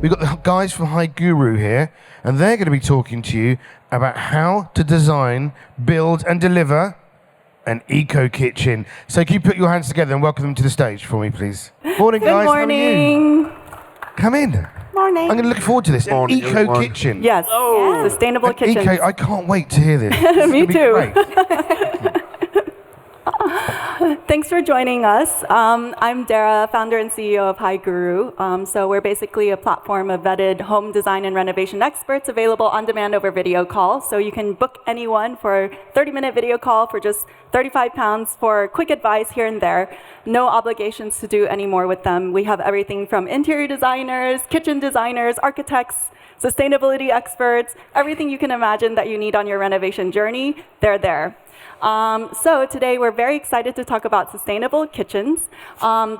We've got the guys from High Guru here, and they're going to be talking to you about how to design, build, and deliver an eco kitchen. So can you put your hands together and welcome them to the stage for me, please? Morning, guys. Good morning. How are you? Come in. Morning. I'm going to look forward to this. An eco kitchen. Yes. Oh. Sustainable kitchen. Eco. I can't wait to hear this. Me too. Great. Thanks for joining us. I'm Dara, founder and CEO of High Guru. So we're basically a platform of vetted home design and renovation experts available on demand over video call. So you can book anyone for a 30-minute video call for just £35 for quick advice here and there. No obligations to do any more with them. We have everything from interior designers, kitchen designers, architects, sustainability experts, everything you can imagine that you need on your renovation journey, they're there. So today we're very excited to talk about sustainable kitchens.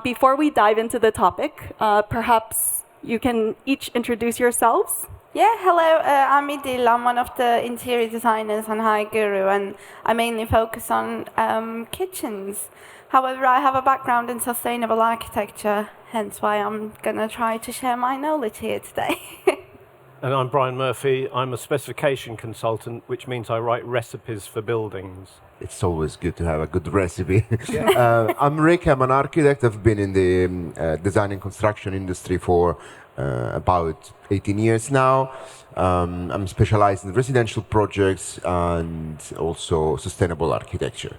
Before we dive into the topic, perhaps you can each introduce yourselves. Yeah, hello, I'm Idil. I'm one of the interior designers on High Guru, and I mainly focus on kitchens. However, I have a background in sustainable architecture, hence why I'm going to try to share my knowledge here today. And I'm Brian Murphy. I'm a specification consultant, which means I write recipes for buildings. It's always good to have a good recipe. I'm Rick. I'm an architect. I've been in the design and construction industry for about 18 years now. I'm specialized in residential projects and also sustainable architecture.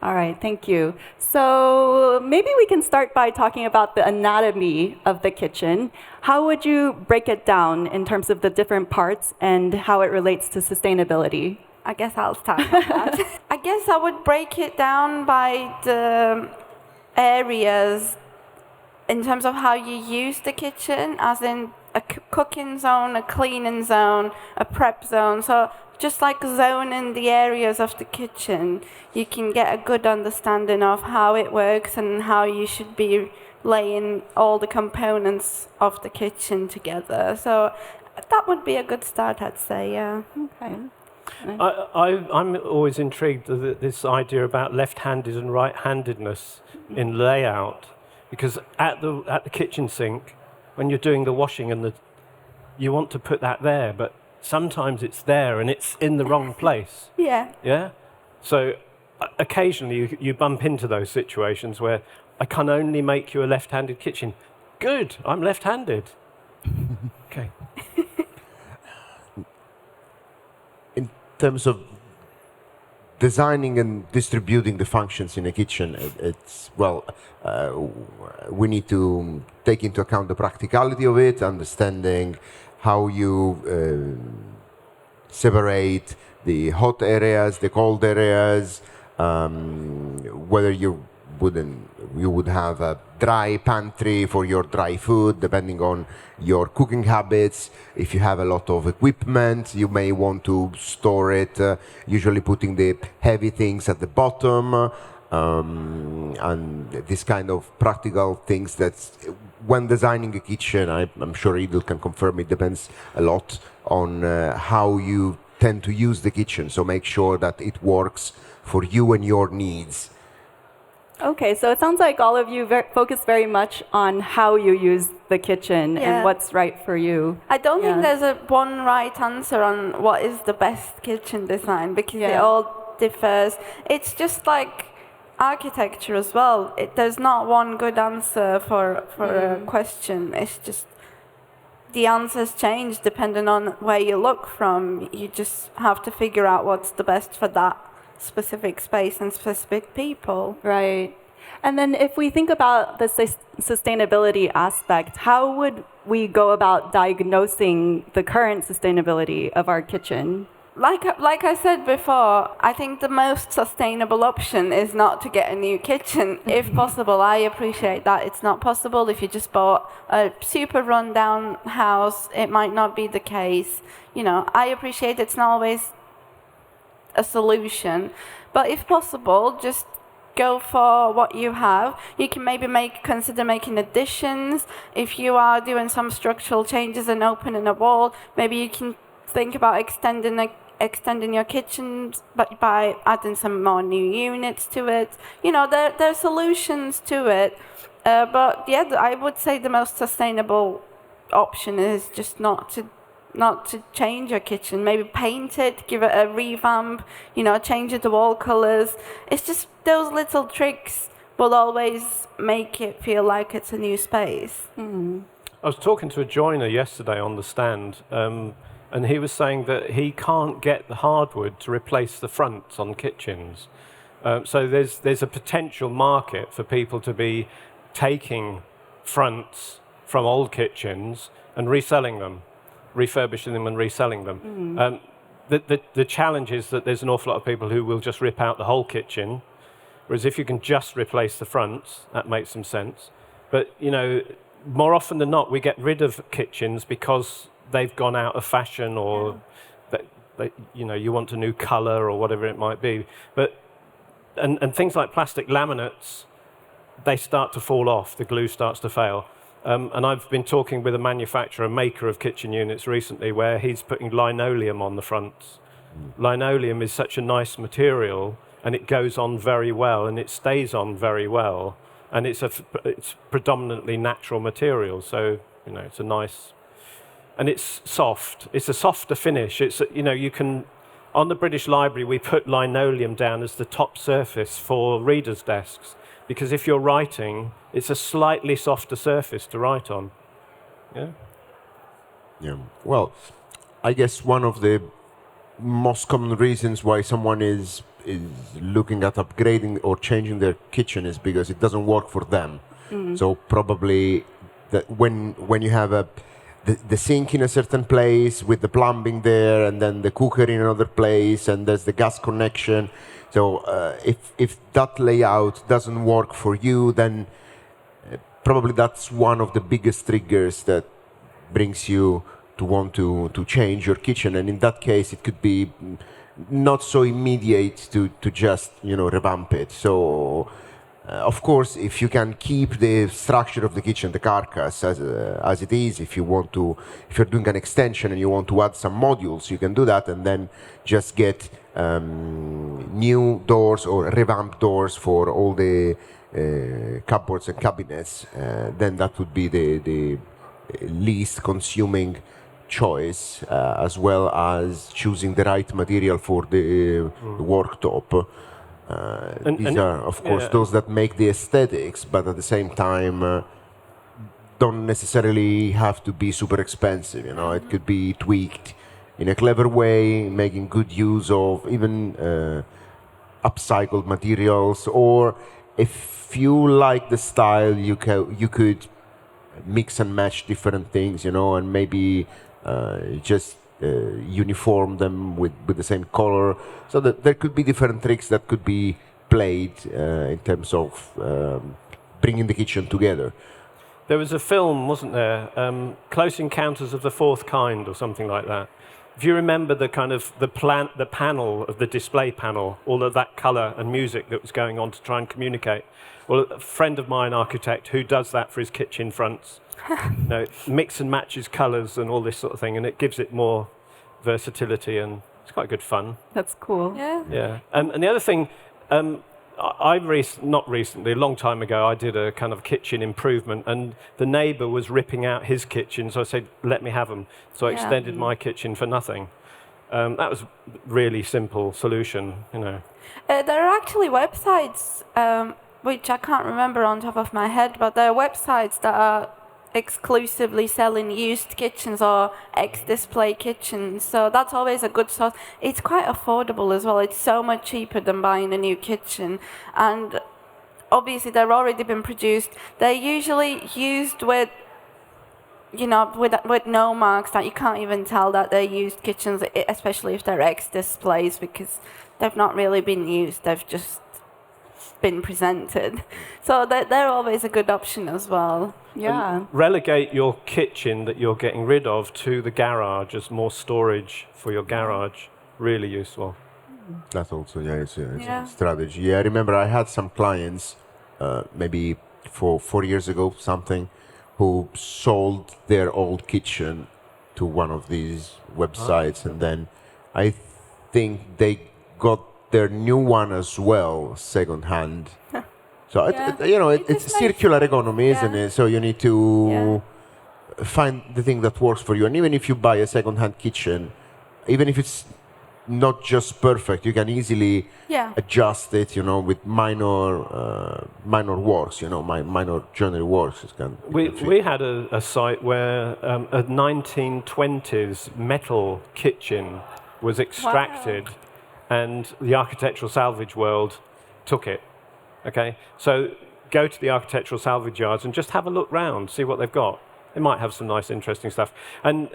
All right, thank you. So maybe we can start by talking about the anatomy of the kitchen. How would you break it down in terms of the different parts and how it relates to sustainability? I guess I'll start with that. I guess I would break it down by the areas in terms of how you use the kitchen, as in a cooking zone, a cleaning zone, a prep zone. So just like zoning the areas of the kitchen, you can get a good understanding of how it works and how you should be laying all the components of the kitchen together. So that would be a good start, I'd say, yeah. Okay. I'm always intrigued with this idea about left-handed and right-handedness in layout, because at the kitchen sink, when you're doing the washing and you want to put that there, but sometimes it's there and it's in the wrong place. Yeah. Yeah? So occasionally you bump into those situations where I can only make you a left-handed kitchen. Good, I'm left-handed. Okay. In terms of designing and distributing the functions in a kitchen, we need to take into account the practicality of it, understanding how you separate the hot areas, the cold areas, whether you would have a dry pantry for your dry food, depending on your cooking habits. If you have a lot of equipment, you may want to store it, usually putting the heavy things at the bottom, and this kind of practical things that when designing a kitchen, I'm sure Idil can confirm, it depends a lot on how you tend to use the kitchen. So make sure that it works for you and your needs. Okay, so it sounds like all of you focus very much on how you use the kitchen and what's right for you. I don't think there's one right answer on what is the best kitchen design, because it all differs. It's just like architecture as well. There's not one good answer for a question. It's just the answers change depending on where you look from. You just have to figure out what's the best for that specific space and specific people. Right. And then if we think about the sustainability aspect, how would we go about diagnosing the current sustainability of our kitchen? Like I said before, I think the most sustainable option is not to get a new kitchen. If possible, I appreciate that it's not possible. If you just bought a super rundown house, it might not be the case. I appreciate it's not always a solution, but if possible, just go for what you have. You can maybe consider making additions. If you are doing some structural changes and opening a wall, maybe you can think about extending your kitchen by adding some more new units to it. There are solutions to it. But yeah, I would say the most sustainable option is just not to change your kitchen. Maybe paint it, give it a revamp, change it to wall colors. It's just those little tricks will always make it feel like it's a new space. I was talking to a joiner yesterday on the stand, and he was saying that he can't get the hardwood to replace the fronts on kitchens. So there's a potential market for people to be taking fronts from old kitchens and reselling them, refurbishing them and reselling them. The challenge is that there's an awful lot of people who will just rip out the whole kitchen, whereas if you can just replace the fronts, that makes some sense. But, more often than not, we get rid of kitchens because they've gone out of fashion, or you want a new color or whatever it might be. But and things like plastic laminates, they start to fall off. The glue starts to fail. And I've been talking with a manufacturer, maker of kitchen units recently, where he's putting linoleum on the fronts. Linoleum is such a nice material, and it goes on very well, and it stays on very well. And it's predominantly natural material, so it's a nice, and it's soft. It's a softer finish. It's you can, on the British Library we put linoleum down as the top surface for readers' desks, because if you're writing, it's a slightly softer surface to write on. Yeah. Well, I guess one of the most common reasons why someone is looking at upgrading or changing their kitchen is because it doesn't work for them. So probably when you have the sink in a certain place with the plumbing there, and then the cooker in another place, and there's the gas connection. So if that layout doesn't work for you, then probably that's one of the biggest triggers that brings you to want to change your kitchen. And in that case, it could be not so immediate to just revamp it. So of course, if you can keep the structure of the kitchen, the carcass as it is, if you're doing an extension and you want to add some modules, you can do that, and then just get new doors or revamped doors for all the cupboards and cabinets. Then that would be the least consuming choice, as well as choosing the right material for the worktop. These are, of course, those that make the aesthetics, but at the same time don't necessarily have to be super expensive. It could be tweaked in a clever way, making good use of even upcycled materials. Or if you like the style, you could mix and match different things, and maybe just uniform them with the same color. So that there could be different tricks that could be played in terms of bringing the kitchen together. There was a film, wasn't there? Close Encounters of the Fourth Kind, or something like that. If you remember the kind of the panel of the display panel, all of that color and music that was going on to try and communicate. Well, a friend of mine, architect, who does that for his kitchen fronts, mix and matches colors and all this sort of thing, and it gives it more versatility, and it's quite good fun. That's cool. Yeah. And the other thing, not recently, a long time ago, I did a kind of kitchen improvement, and the neighbor was ripping out his kitchen, so I said, let me have them. So I extended my kitchen for nothing. That was a really simple solution, There are actually websites, which I can't remember on top of my head, but there are websites that are exclusively selling used kitchens or ex-display kitchens. So that's always a good source. It's quite affordable as well. It's so much cheaper than buying a new kitchen. And obviously they're already been produced. They're usually used with no marks, that you can't even tell that they're used kitchens, especially if they're ex-displays, because they've not really been used. They've just been presented. So they're always a good option as well. Yeah. And relegate your kitchen that you're getting rid of to the garage as more storage for your garage. Really useful. That's also, it's a strategy. Yeah, I remember I had some clients, maybe 4 years ago, something, who sold their old kitchen to one of these websites, and then I think they got their new one as well, second-hand. So, it's circular economy, isn't it? So you need to find the thing that works for you. And even if you buy a second-hand kitchen, even if it's not just perfect, you can easily adjust it, with minor works, minor joinery works. We had a site where a 1920s metal kitchen was extracted, and the architectural salvage world took it. Okay, so go to the architectural salvage yards and just have a look round, see what they've got. They might have some nice, interesting stuff. And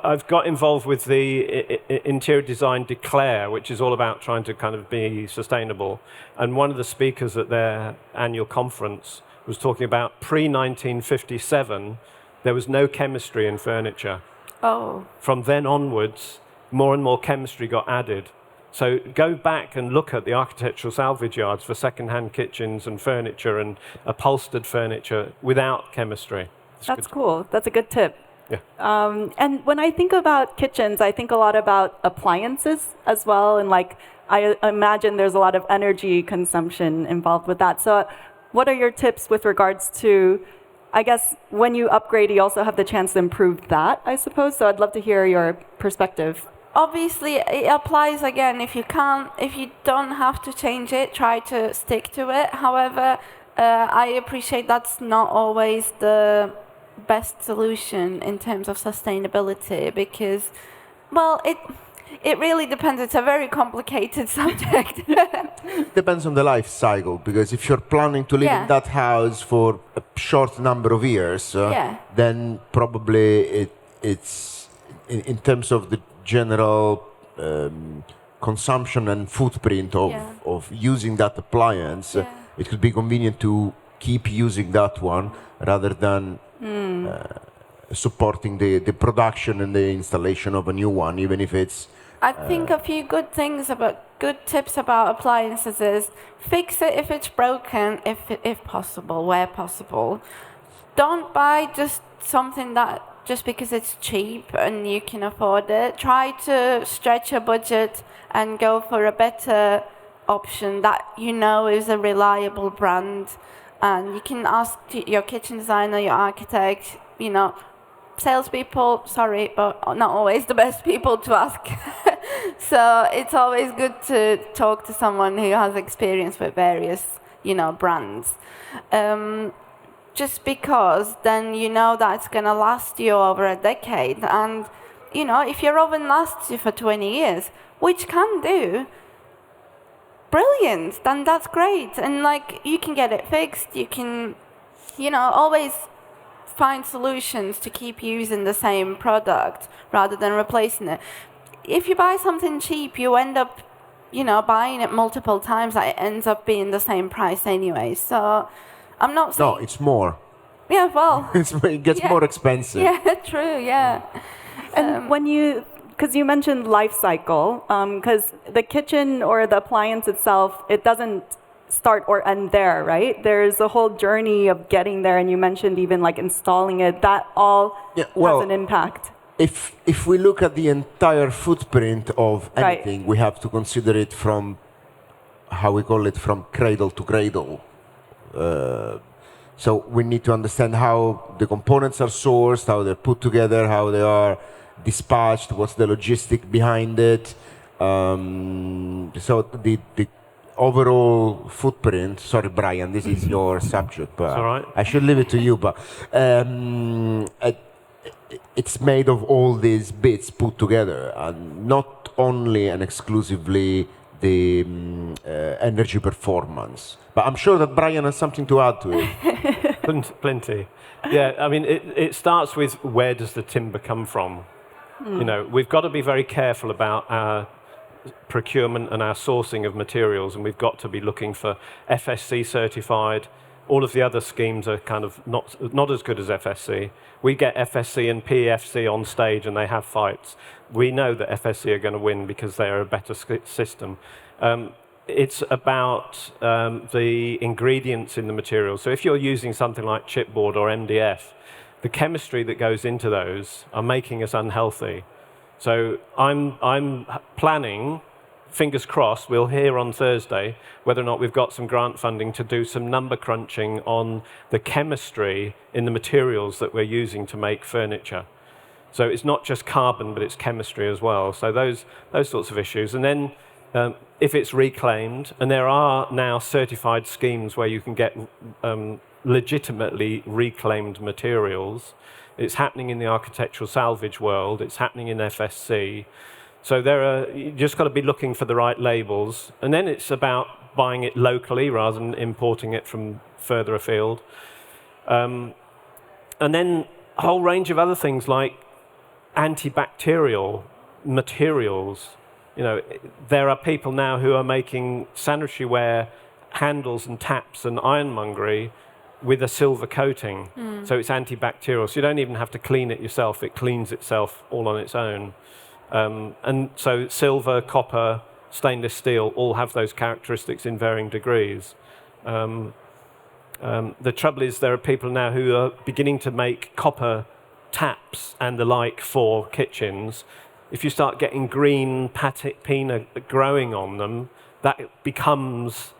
I've got involved with the Interior Design Declare, which is all about trying to kind of be sustainable. And one of the speakers at their annual conference was talking about pre-1957, there was no chemistry in furniture. Oh. From then onwards, more and more chemistry got added. So go back and look at the architectural salvage yards for second-hand kitchens and furniture and upholstered furniture without chemistry. That's cool. That's a good tip. Yeah. And when I think about kitchens, I think a lot about appliances as well. And I imagine there's a lot of energy consumption involved with that. So what are your tips with regards to, I guess, when you upgrade, you also have the chance to improve that, I suppose. So I'd love to hear your perspective. Obviously, it applies again. If you don't have to change it, try to stick to it. However, I appreciate that's not always the best solution in terms of sustainability because, well, it really depends. It's a very complicated subject. Depends on the life cycle, because if you're planning to live in that house for a short number of years, then probably it's in terms of the general consumption and footprint of using that appliance, it could be convenient to keep using that one rather than supporting the production and the installation of a new one, even if it's... I think a few good tips about appliances is fix it if it's broken, if possible, where possible. Don't buy just something that just because it's cheap and you can afford it. Try to stretch your budget and go for a better option that is a reliable brand. And you can ask your kitchen designer, your architect, salespeople, sorry, but not always the best people to ask. So it's always good to talk to someone who has experience with various, brands. Just because then that it's going to last you over a decade. And, if your oven lasts you for 20 years, which can do, brilliant, then that's great. And you can get it fixed. You can, always find solutions to keep using the same product rather than replacing it. If you buy something cheap, you end up, buying it multiple times. It ends up being the same price anyway. So I'm not saying... No, it's more. Yeah, well... it gets more expensive. Yeah, true, yeah. And because you mentioned life cycle, because the kitchen or the appliance itself, it doesn't start or end there, right? There's a whole journey of getting there, and you mentioned even installing it. That all has an impact. If we look at the entire footprint of anything, we have to consider it from, how we call it, from cradle to cradle. So we need to understand how the components are sourced, how they're put together, how they are dispatched, what's the logistic behind it. So the overall footprint, sorry Brian, this is your subject, but all right. I should leave it to you, but it's made of all these bits put together, and not only and exclusively the energy performance. But I'm sure that Brian has something to add to it. Plenty. Yeah, I mean, it starts with where does the timber come from? We've got to be very careful about our procurement and our sourcing of materials, and we've got to be looking for FSC certified. All of the other schemes are kind of not as good as FSC. We get FSC and PFC on stage and they have fights. We know that FSC are going to win because they are a better system. It's about the ingredients in the material. So if you're using something like chipboard or MDF, the chemistry that goes into those are making us unhealthy. So I'm planning fingers crossed, we'll hear on Thursday whether or not we've got some grant funding to do some number crunching on the chemistry in the materials that we're using to make furniture. So it's not just carbon, but it's chemistry as well. So those sorts of issues. And then if it's reclaimed, and there are now certified schemes where you can get legitimately reclaimed materials. It's happening in the architectural salvage world. It's happening in FSC. So you just got to be looking for the right labels. And then it's about buying it locally rather than importing it from further afield. And then a whole range of other things like antibacterial materials. You know, there are people now who are making sanitary ware handles and taps and ironmongery with a silver coating. So it's antibacterial. So you don't even have to clean it yourself. It cleans itself all on its own. And so silver, copper, stainless steel all have those characteristics in varying degrees. The trouble is there are people now who are beginning to make copper taps and the like for kitchens. If you start getting green patina growing on them, that becomes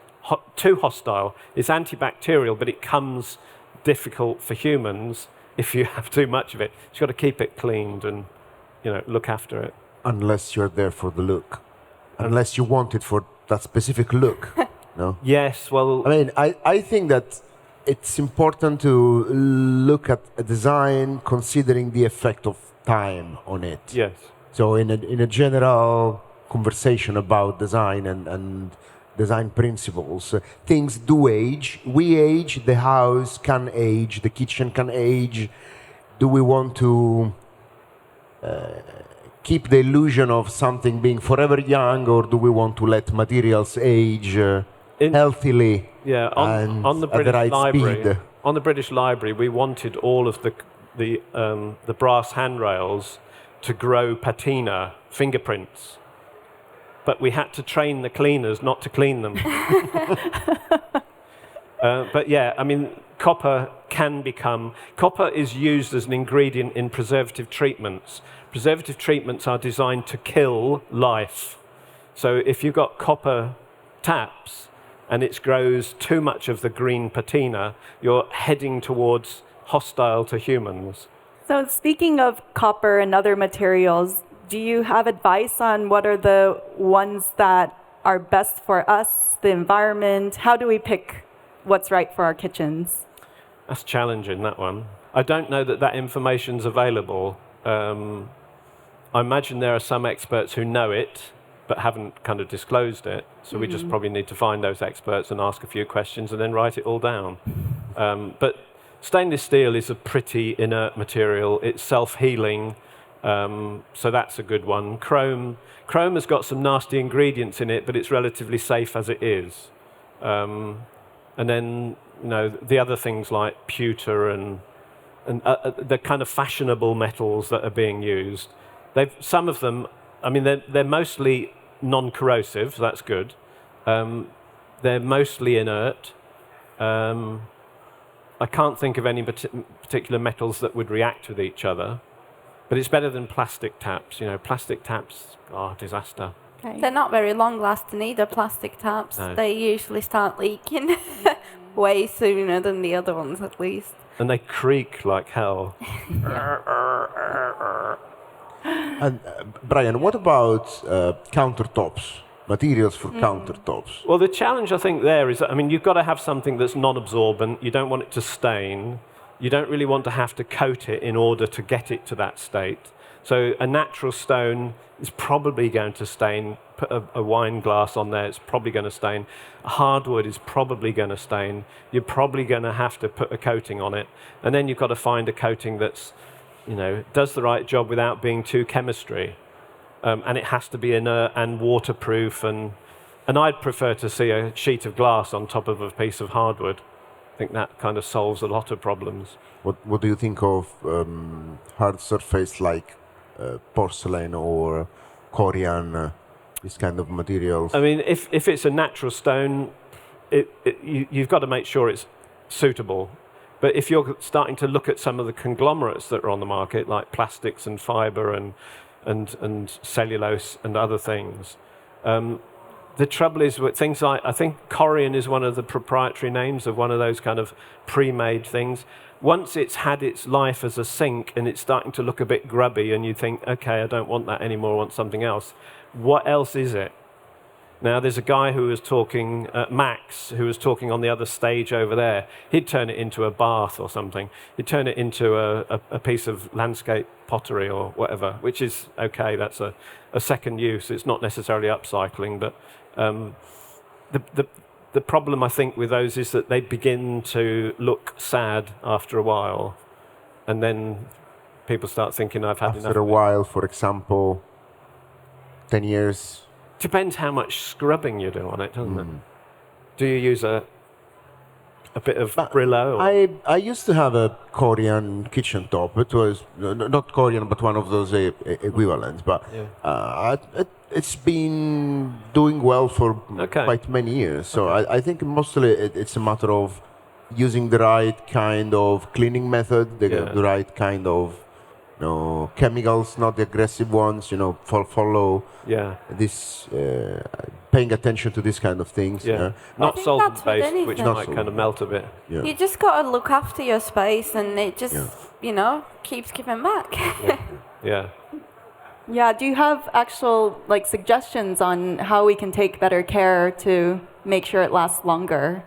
too hostile. It's antibacterial, but it becomes difficult for humans if you have too much of it. You've got to keep it cleaned and, you know, look after it. Unless you're there for the look. Unless you want it for that specific look. No? Yes, well... I mean, I think that it's important to look at a design considering the effect of time on it. Yes. So in a general conversation about design and design principles, things do age. We age, the house can age, the kitchen can age. Do we want to keep the illusion of something being forever young, or do we want to let materials age healthily? Yeah, on the British right Library. speed? On the British Library, we wanted all of the brass handrails to grow patina, fingerprints. But we had to train the cleaners not to clean them. But yeah, I mean, copper is used as an ingredient in preservative treatments. Preservative treatments are designed to kill life. So if you've got copper taps and it grows too much of the green patina, you're heading towards hostile to humans. So speaking of copper and other materials, do you have advice on what are the ones that are best for us, the environment? How do we pick what's right for our kitchens? That's challenging, that one. I don't know that information's available. I imagine there are some experts who know it, but haven't kind of disclosed it. So we just probably need to find those experts and ask a few questions and then write it all down. But stainless steel is a pretty inert material. It's self-healing. So that's a good one. Chrome has got some nasty ingredients in it, but it's relatively safe as it is. And then, you know, the other things like pewter and the kind of fashionable metals that are being used. Some of them, I mean, they're mostly non-corrosive, so that's good. They're mostly inert. I can't think of any particular metals that would react with each other. But it's better than plastic taps. You know, plastic taps are a disaster. Okay. They're not very long-lasting either, plastic taps. No. They usually start leaking way sooner than the other ones, at least. And they creak like hell. And Brian, what about countertops? Materials for countertops? Well, the challenge, I think, there is that, I mean, you've got to have something that's non-absorbent. You don't want it to stain. You don't really want to have to coat it in order to get it to that state. So a natural stone is probably going to stain. Put a wine glass on there, it's probably going to stain. Hardwood is probably going to stain. You're probably going to have to put a coating on it. And then you've got to find a coating that's, you know, does the right job without being too chemistry. And it has to be inert and waterproof. And I'd prefer to see a sheet of glass on top of a piece of hardwood. I think that kind of solves a lot of problems. What do you think of hard surface like porcelain or Korean, this kind of materials? I mean, if it's a natural stone, you've got to make sure it's suitable. But if you're starting to look at some of the conglomerates that are on the market, like plastics and fiber and cellulose and other things, The trouble is with things like, I think Corian is one of the proprietary names of one of those kind of pre-made things. Once it's had its life as a sink and it's starting to look a bit grubby and you think, okay, I don't want that anymore, I want something else. What else is it? Now, there's a guy who was talking, Max, who was talking on the other stage over there. He'd turn it into a bath or something. He'd turn it into a piece of landscape pottery or whatever, which is okay, that's a second use. It's not necessarily upcycling, but the problem, I think, with those is that they begin to look sad after a while, and then people start thinking, I've had enough. After a while, for example, 10 years. Depends how much scrubbing you do on it, doesn't it? Do you use a bit of Brillo? I used to have a Korean kitchen top. It was not Korean, but one of those equivalents. But it's been doing well for quite many years. So I think mostly it's a matter of using the right kind of cleaning method, the right kind of chemicals, not the aggressive ones. Follow this, paying attention to this kind of things. Not solvent-based, which might kind of melt a bit. You just got to look after your space, and it just, keeps giving back. Yeah, do you have actual suggestions on how we can take better care to make sure it lasts longer?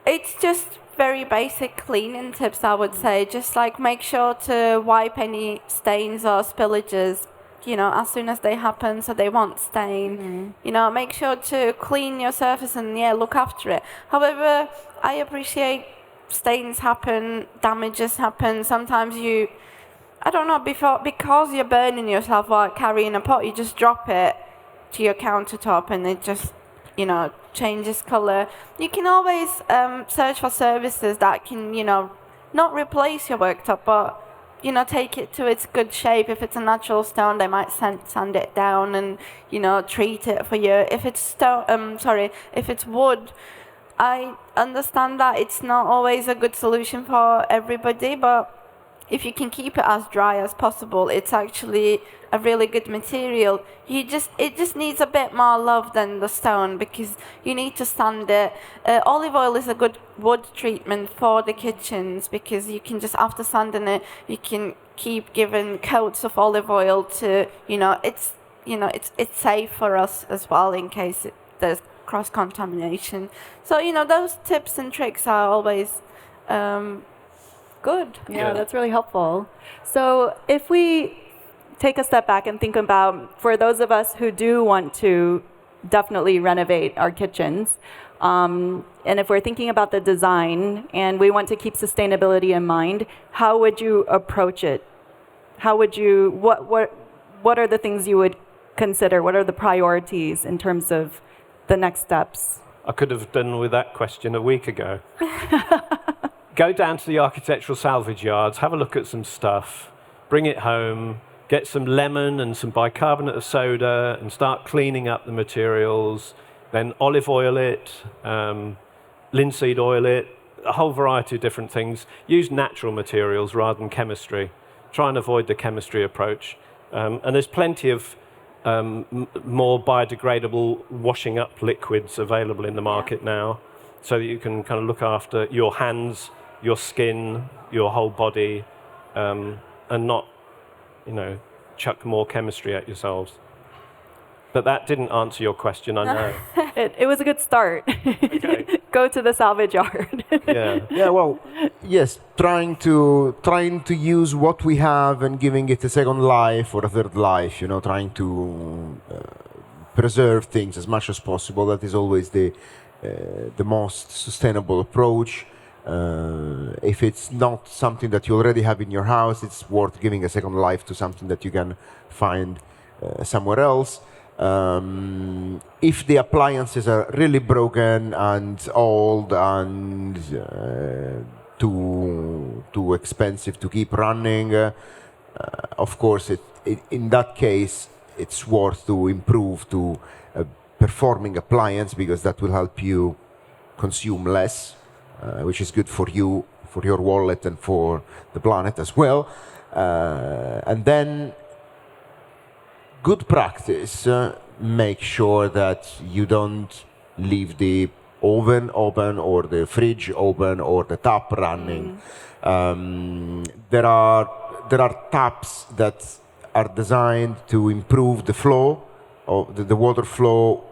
It's just very basic cleaning tips, I would say. Just make sure to wipe any stains or spillages, as soon as they happen, so they won't stain. Make sure to clean your surface and look after it. However, I appreciate stains happen, damages happen. Sometimes I don't know, because you're burning yourself while carrying a pot, you just drop it to your countertop and it just, changes color. You can always search for services that can, not replace your worktop, but, take it to its good shape. If it's a natural stone, they might sand it down and, treat it for you. If it's if it's wood, I understand that it's not always a good solution for everybody, but if you can keep it as dry as possible, it's actually a really good material. It just needs a bit more love than the stone, because you need to sand it. Olive oil is a good wood treatment for the kitchens, because you can just, after sanding it, you can keep giving coats of olive oil to, it's safe for us as well in case there's cross-contamination. So, those tips and tricks are always good. Yeah, that's really helpful. So if we take a step back and think about, for those of us who do want to definitely renovate our kitchens, and if we're thinking about the design and we want to keep sustainability in mind, how would you approach it? How would you, what are the things you would consider? What are the priorities in terms of the next steps? I could have done with that question a week ago. Go down to the architectural salvage yards, have a look at some stuff, bring it home, get some lemon and some bicarbonate of soda and start cleaning up the materials, then olive oil it, linseed oil it, a whole variety of different things. Use natural materials rather than chemistry. Try and avoid the chemistry approach. And there's plenty of more biodegradable washing up liquids available in the market now, so that you can kind of look after your hands, your skin, your whole body, and not, chuck more chemistry at yourselves. But that didn't answer your question, I know. It was a good start. Okay. Go to the salvage yard. Yeah, well, yes, trying to use what we have and giving it a second life or a third life, trying to preserve things as much as possible. That is always the most sustainable approach. If it's not something that you already have in your house, it's worth giving a second life to something that you can find somewhere else. If the appliances are really broken and old and too expensive to keep running, of course, in that case, it's worth to improve to a performing appliance, because that will help you consume less, which is good for you, for your wallet, and for the planet as well. And then good practice, make sure that you don't leave the oven open or the fridge open or the tap running. There are taps that are designed to improve the flow of the water flow,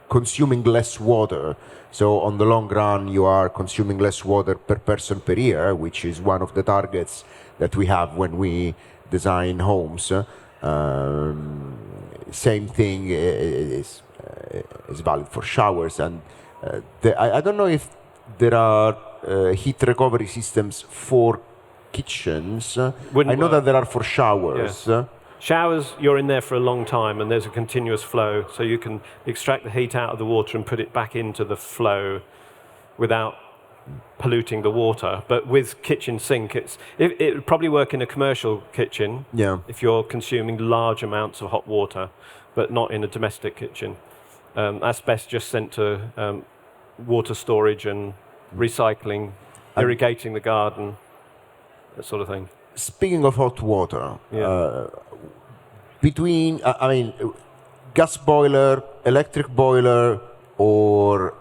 consuming less water. So on the long run, you are consuming less water per person per year, which is one of the targets that we have when we design homes. Same thing is valid for showers. And I don't know if there are heat recovery systems for kitchens. Wouldn't I know work. that there are for showers. Yeah. Showers, you're in there for a long time and there's a continuous flow, so you can extract the heat out of the water and put it back into the flow without polluting the water. But with kitchen sink, it would probably work in a commercial kitchen if you're consuming large amounts of hot water, but not in a domestic kitchen. That's best just sent to water storage and recycling, irrigating the garden, that sort of thing. Speaking of hot water, between, gas boiler, electric boiler, or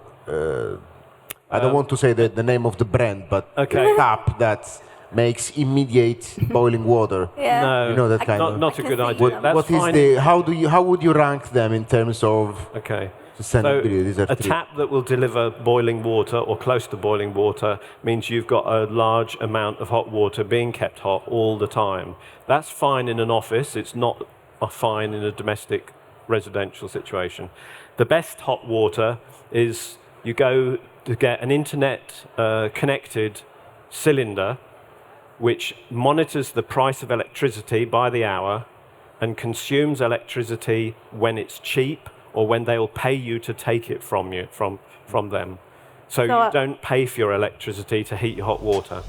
I don't want to say the name of the brand, but the tap that makes immediate boiling water. No, you know that kind of. Not a good idea. How would you rank them in terms of sustainability? So a tap that will deliver boiling water or close to boiling water means you've got a large amount of hot water being kept hot all the time. That's fine in an office. It's not fine in a domestic residential situation. The best hot water is you go to get an internet connected cylinder which monitors the price of electricity by the hour and consumes electricity when it's cheap or when they'll pay you to take it from them. So you don't pay for your electricity to heat your hot water.